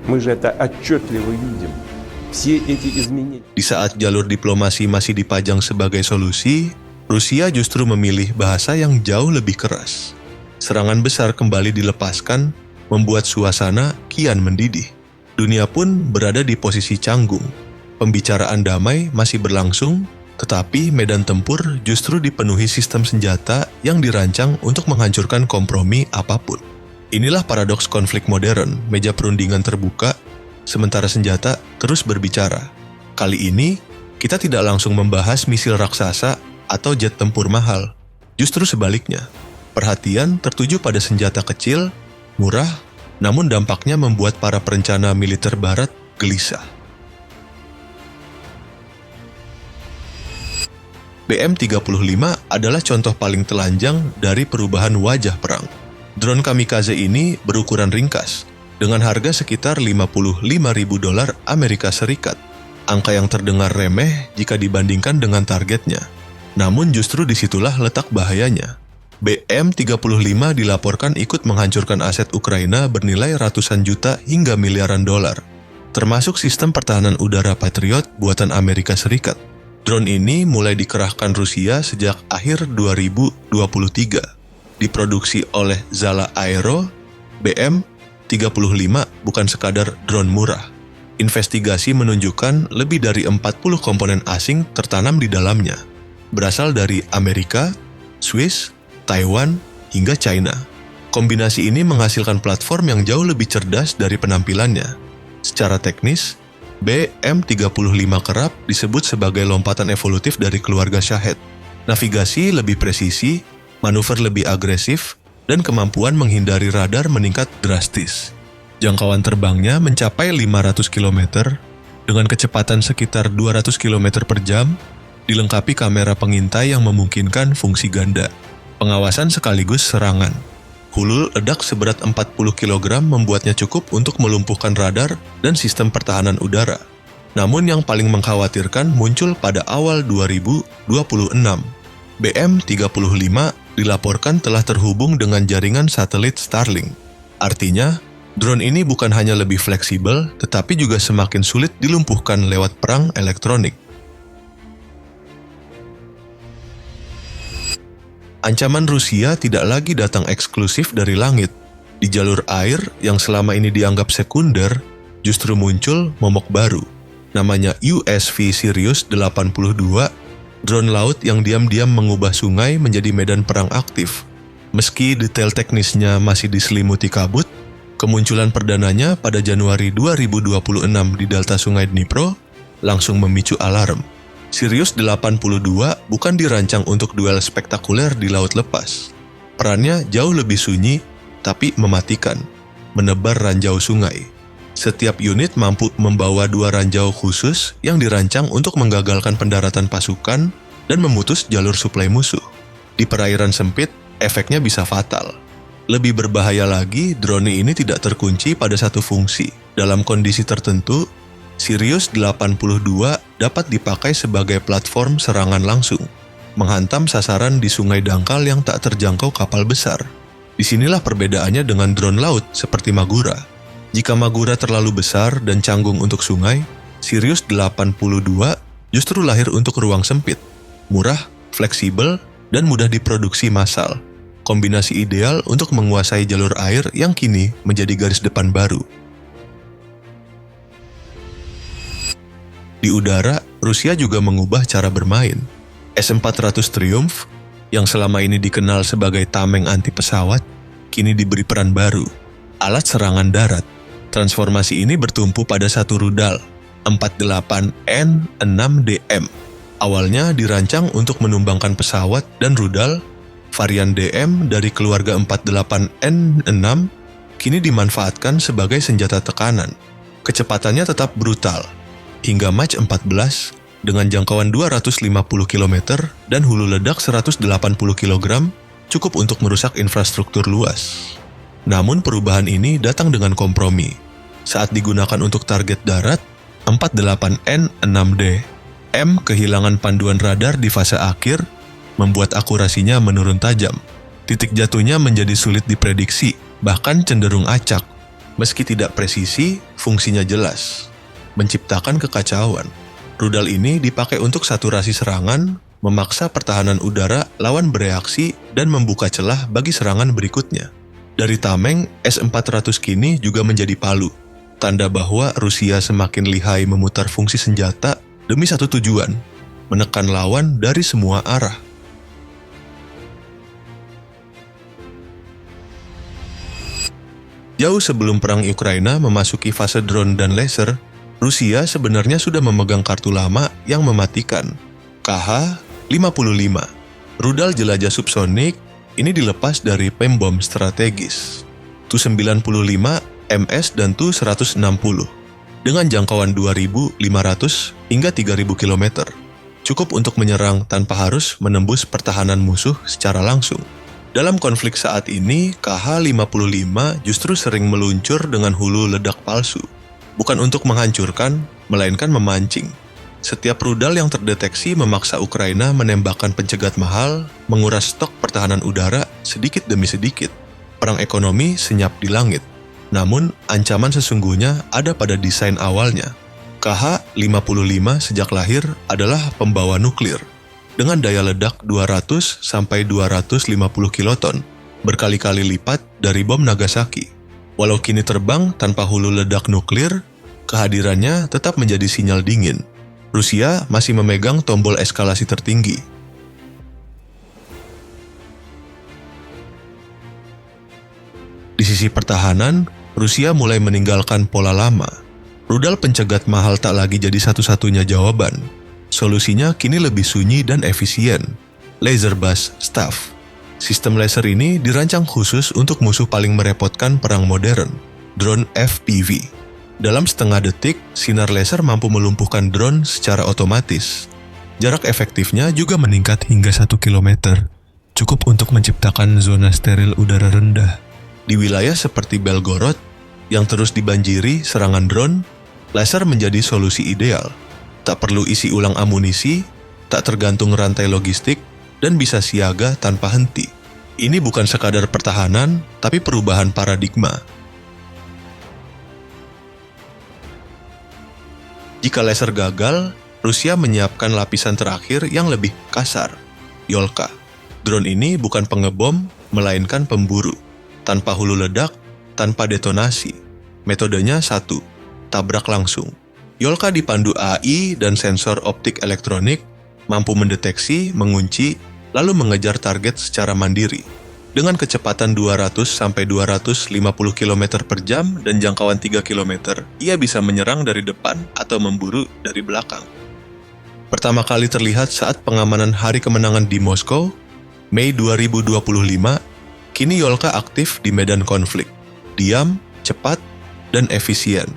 Мы же это отчетливо видим. Все эти изменения. Di saat jalur diplomasi masih dipajang sebagai solusi, Rusia justru memilih bahasa yang jauh lebih keras. Serangan besar kembali dilepaskan, membuat suasana kian mendidih. Dunia pun berada di posisi canggung. Pembicaraan damai masih berlangsung, tetapi medan tempur justru dipenuhi sistem senjata yang dirancang untuk menghancurkan kompromi apapun. Inilah paradoks konflik modern, meja perundingan terbuka, sementara senjata terus berbicara. Kali ini, kita tidak langsung membahas misil raksasa atau jet tempur mahal. Justru sebaliknya, perhatian tertuju pada senjata kecil, murah, namun dampaknya membuat para perencana militer barat gelisah. BM-35 adalah contoh paling telanjang dari perubahan wajah perang. Drone kamikaze ini berukuran ringkas, dengan harga sekitar $55.000 Amerika Serikat. Angka yang terdengar remeh jika dibandingkan dengan targetnya. Namun justru disitulah letak bahayanya. BM-35 dilaporkan ikut menghancurkan aset Ukraina bernilai ratusan juta hingga miliaran dolar, termasuk sistem pertahanan udara Patriot buatan Amerika Serikat. Drone ini mulai dikerahkan Rusia sejak akhir 2023. Diproduksi oleh Zala Aero, BM-35 bukan sekadar drone murah. Investigasi menunjukkan lebih dari 40 komponen asing tertanam di dalamnya, berasal dari Amerika, Swiss, Taiwan, hingga China. Kombinasi ini menghasilkan platform yang jauh lebih cerdas dari penampilannya. Secara teknis, BM-35 kerap disebut sebagai lompatan evolutif dari keluarga Shahed. Navigasi lebih presisi, manuver lebih agresif, dan kemampuan menghindari radar meningkat drastis. Jangkauan terbangnya mencapai 500 km dengan kecepatan sekitar 200 km per jam, dilengkapi kamera pengintai yang memungkinkan fungsi ganda, pengawasan sekaligus serangan. Hulu ledak seberat 40 kg membuatnya cukup untuk melumpuhkan radar dan sistem pertahanan udara. Namun yang paling mengkhawatirkan muncul pada awal 2026. BM-35 dilaporkan telah terhubung dengan jaringan satelit Starlink. Artinya, drone ini bukan hanya lebih fleksibel, tetapi juga semakin sulit dilumpuhkan lewat perang elektronik. Ancaman Rusia tidak lagi datang eksklusif dari langit. Di jalur air yang selama ini dianggap sekunder, justru muncul momok baru. Namanya USV Sirius 82, drone laut yang diam-diam mengubah sungai menjadi medan perang aktif. Meski detail teknisnya masih diselimuti kabut, kemunculan perdananya pada Januari 2026 di delta Sungai Dnipro langsung memicu alarm. Sirius 82 bukan dirancang untuk duel spektakuler di laut lepas. Perannya jauh lebih sunyi, tapi mematikan, menebar ranjau sungai. Setiap unit mampu membawa 2 ranjau khusus yang dirancang untuk menggagalkan pendaratan pasukan dan memutus jalur suplai musuh. Di perairan sempit, efeknya bisa fatal. Lebih berbahaya lagi, drone ini tidak terkunci pada satu fungsi. Dalam kondisi tertentu, Sirius 82 dapat dipakai sebagai platform serangan langsung, menghantam sasaran di sungai dangkal yang tak terjangkau kapal besar. Disinilah perbedaannya dengan drone laut seperti Magura. Jika Magura terlalu besar dan canggung untuk sungai, Sirius 82 justru lahir untuk ruang sempit, murah, fleksibel, dan mudah diproduksi massal. Kombinasi ideal untuk menguasai jalur air yang kini menjadi garis depan baru. Di udara, Rusia juga mengubah cara bermain. S-400 Triumph, yang selama ini dikenal sebagai tameng anti pesawat, kini diberi peran baru, alat serangan darat. Transformasi ini bertumpu pada satu rudal, 48N6DM. Awalnya dirancang untuk menumbangkan pesawat dan rudal, varian DM dari keluarga 48N6 kini dimanfaatkan sebagai senjata tekanan. Kecepatannya tetap brutal, hingga Mach 14 dengan jangkauan 250 km dan hulu ledak 180 kg cukup untuk merusak infrastruktur luas. Namun perubahan ini datang dengan kompromi. Saat digunakan untuk target darat, 48N6D M kehilangan panduan radar di fase akhir, membuat akurasinya menurun tajam. Titik jatuhnya menjadi sulit diprediksi, bahkan cenderung acak. Meski tidak presisi, fungsinya jelas, menciptakan kekacauan. Rudal ini dipakai untuk saturasi serangan, memaksa pertahanan udara lawan bereaksi dan membuka celah bagi serangan berikutnya. Dari tameng, S-400 kini juga menjadi palu, tanda bahwa Rusia semakin lihai memutar fungsi senjata demi satu tujuan, menekan lawan dari semua arah. Jauh sebelum perang Ukraina memasuki fase drone dan laser, Rusia sebenarnya sudah memegang kartu lama yang mematikan, KH-55. Rudal jelajah subsonik ini dilepas dari pembom strategis, Tu-95, MS dan Tu-160, dengan jangkauan 2.500 hingga 3.000 km. Cukup untuk menyerang tanpa harus menembus pertahanan musuh secara langsung. Dalam konflik saat ini, KH-55 justru sering meluncur dengan hulu ledak palsu. Bukan untuk menghancurkan, melainkan memancing. Setiap rudal yang terdeteksi memaksa Ukraina menembakkan pencegat mahal, menguras stok pertahanan udara sedikit demi sedikit. Perang ekonomi senyap di langit. Namun, ancaman sesungguhnya ada pada desain awalnya. KH-55 sejak lahir adalah pembawa nuklir, dengan daya ledak 200-250 kiloton, berkali-kali lipat dari bom Nagasaki. Walau kini terbang tanpa hulu ledak nuklir, kehadirannya tetap menjadi sinyal dingin. Rusia masih memegang tombol eskalasi tertinggi. Di sisi pertahanan, Rusia mulai meninggalkan pola lama. Rudal pencegat mahal tak lagi jadi satu-satunya jawaban. Solusinya kini lebih sunyi dan efisien. Laser Burst Staff. Sistem laser ini dirancang khusus untuk musuh paling merepotkan perang modern, drone FPV. Dalam setengah detik, sinar laser mampu melumpuhkan drone secara otomatis. Jarak efektifnya juga meningkat hingga 1 km. Cukup untuk menciptakan zona steril udara rendah. Di wilayah seperti Belgorod, yang terus dibanjiri serangan drone, laser menjadi solusi ideal. Tak perlu isi ulang amunisi, tak tergantung rantai logistik, dan bisa siaga tanpa henti. Ini bukan sekadar pertahanan, tapi perubahan paradigma. Jika laser gagal, Rusia menyiapkan lapisan terakhir yang lebih kasar, Yolka. Drone ini bukan pengebom, melainkan pemburu. Tanpa hulu ledak, tanpa detonasi. Metodenya satu, tabrak langsung. Yolka dipandu AI dan sensor optik elektronik, mampu mendeteksi, mengunci, lalu mengejar target secara mandiri. Dengan kecepatan 200-250 km per jam dan jangkauan 3 km, ia bisa menyerang dari depan atau memburu dari belakang. Pertama kali terlihat saat pengamanan Hari Kemenangan di Moskow, Mei 2025, kini Yolka aktif di medan konflik. Diam, cepat, dan efisien.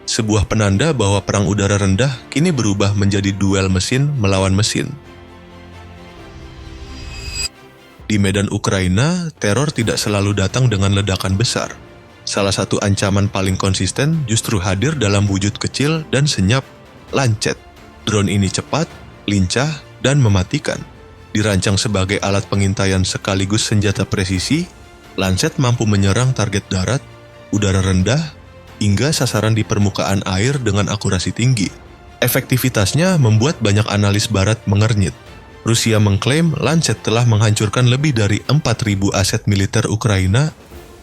Sebuah penanda bahwa perang udara rendah kini berubah menjadi duel mesin melawan mesin. Di medan Ukraina, teror tidak selalu datang dengan ledakan besar. Salah satu ancaman paling konsisten justru hadir dalam wujud kecil dan senyap, Lancet. Drone ini cepat, lincah, dan mematikan. Dirancang sebagai alat pengintaian sekaligus senjata presisi, Lancet mampu menyerang target darat, udara rendah, hingga sasaran di permukaan air dengan akurasi tinggi. Efektivitasnya membuat banyak analis barat mengernyit. Rusia mengklaim Lancet telah menghancurkan lebih dari 4.000 aset militer Ukraina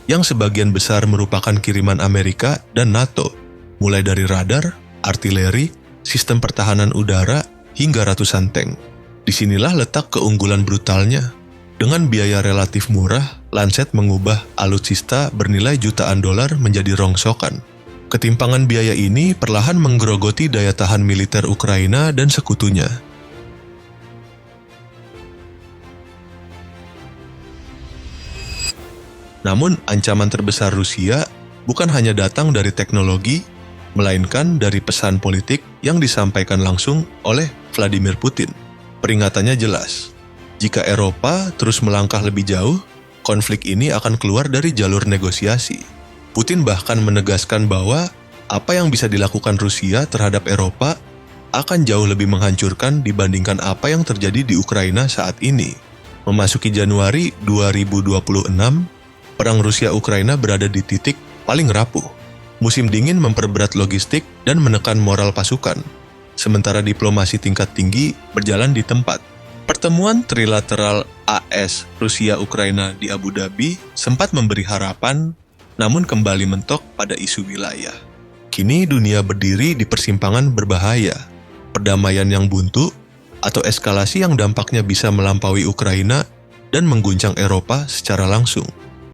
yang sebagian besar merupakan kiriman Amerika dan NATO, mulai dari radar, artileri, sistem pertahanan udara, hingga ratusan tank. Disinilah letak keunggulan brutalnya. Dengan biaya relatif murah, Lancet mengubah alutsista bernilai jutaan dolar menjadi rongsokan. Ketimpangan biaya ini perlahan menggerogoti daya tahan militer Ukraina dan sekutunya. Namun, ancaman terbesar Rusia bukan hanya datang dari teknologi, melainkan dari pesan politik yang disampaikan langsung oleh Vladimir Putin. Peringatannya jelas. Jika Eropa terus melangkah lebih jauh, konflik ini akan keluar dari jalur negosiasi. Putin bahkan menegaskan bahwa apa yang bisa dilakukan Rusia terhadap Eropa akan jauh lebih menghancurkan dibandingkan apa yang terjadi di Ukraina saat ini. Memasuki Januari 2026, perang Rusia-Ukraina berada di titik paling rapuh. Musim dingin memperberat logistik dan menekan moral pasukan, sementara diplomasi tingkat tinggi berjalan di tempat. Pertemuan trilateral AS Rusia-Ukraina di Abu Dhabi sempat memberi harapan, namun kembali mentok pada isu wilayah. Kini dunia berdiri di persimpangan berbahaya, perdamaian yang buntu, atau eskalasi yang dampaknya bisa melampaui Ukraina dan mengguncang Eropa secara langsung.